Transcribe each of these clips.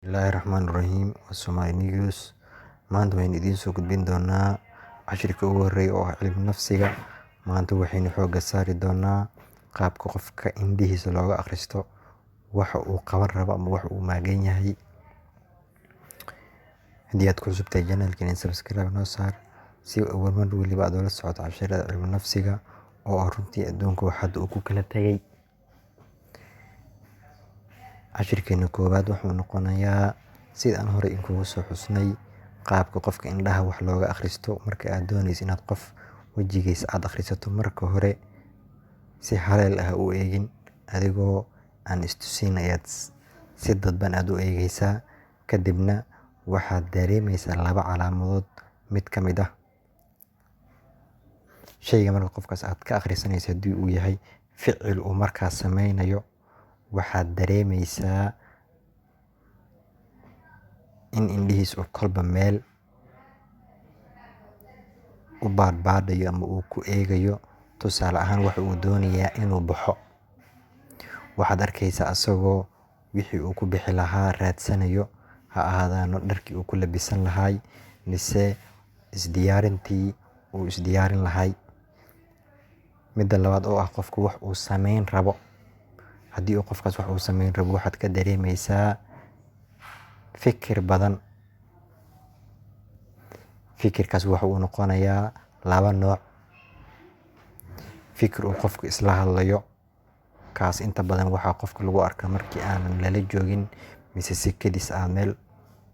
Bismillahirrahmanirrahiim. Waa Somali News. Maanta waxaynu idiin soo gudbin doonaa cashirka ugu horreeya oo ah cilmi nafsiga. Maanta waxaynu xoogga saari doonaa qaabka qofka indhihiisa looga akhristo waxa uu qaban rabo ama waxa uu maagan yahay. Haddii aad ku cusub tahay channelkan, subscribe noo saar si mar waliba aad ula socoto casharada cilmi nafsiga oo ah runtii adduunka wax hadda uu ku kala tagay. Cashirkeena koowaad wuxuu noqonayaa sida aan hore inkugu soo xusnay qaabka qofka indhaha wax looga akhristo. Marka aad doonayso inaad qof wajigiisa aad akhrisato, marka hore si haleel ah u eegin, adigoo aan istusin ayaad si dadban aad u eegaysaa. Kadibna waxaad dareemaysaa laba calaamadood mid ka mid ah shayga marka qofkaas aad ka akhrisanayso haddii uu yahay ficil uu markaas sameynayo, waxaad dareemaysaa in indhihiisa uu kolba meel u baadbaadayo ama uu ku eegayo. Tusaale ahaan, waxa uu doonayaa inuu baxo. Waxaad arkaysaa asagoo wixii uu ku bixi lahaa raadsanayo, ha ahaadaano dharkii uu ku labisan lahay mise isdiyaarintii uu isdiyaarin lahay. Midda labaad oo ah qofku wax uu sameyn rabo. Haddii uu qofkaas wax uu sameyn rabo, waxaad ka dareemaysaa fikir badan. Fikirkaas waxa uu noqonayaa laba nooc. Fikir uu qofku isla hadlayo, kaas inta badan waxaa qofka lagu arkaa markii aanan lala joogin mise si kedis ah meel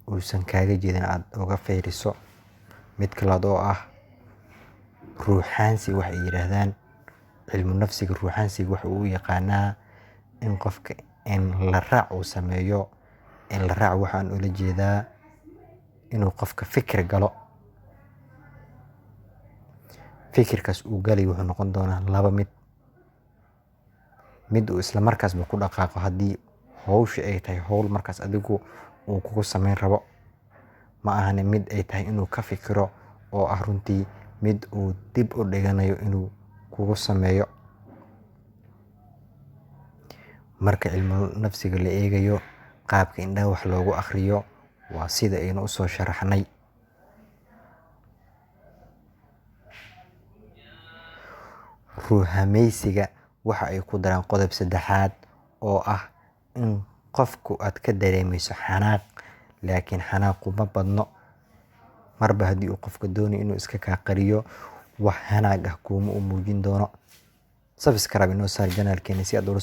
uusan kaaga jeedin aad uga fiiriso. Mid kale oo ah ruuxaansi wax ay yiraahdaan cilmu nafsiga. Ruuxaansiga waxa uu yaqaanaa in qofka in la raac uu sameeyo. In la raac waxaan ula jeedaa inuu qofka fikir galo. Fikirkaas uu galay wuxuu noqon doonaa laba mid uu isla markaasba ku dhaqaaqo haddii hawsha ay tahay hawl markaas adigu uu kugu sameyn rabo. Ma ahane mid ay tahay inuu ka fikiro oo ah runtii mid uu dib u dhiganayo inuu kugu sameeyo. Marka cilmu nafsiga la eegayo, qaabka indhaha wax loogu akhriyo waa sida aynu u soo sharaxnay. Ruuxaameysiga waxa ay ku daraan qodob saddexaad oo ah in qofku aad ka dareemayso xanaaq, laakiin xanaaqu ma badno. Marba haddii uu qofka doonayo inuu iska kaa qariyo, wax xanaaq ah kuma u muujin doono. Subscribe noo saar channelkeena si aad ula socoto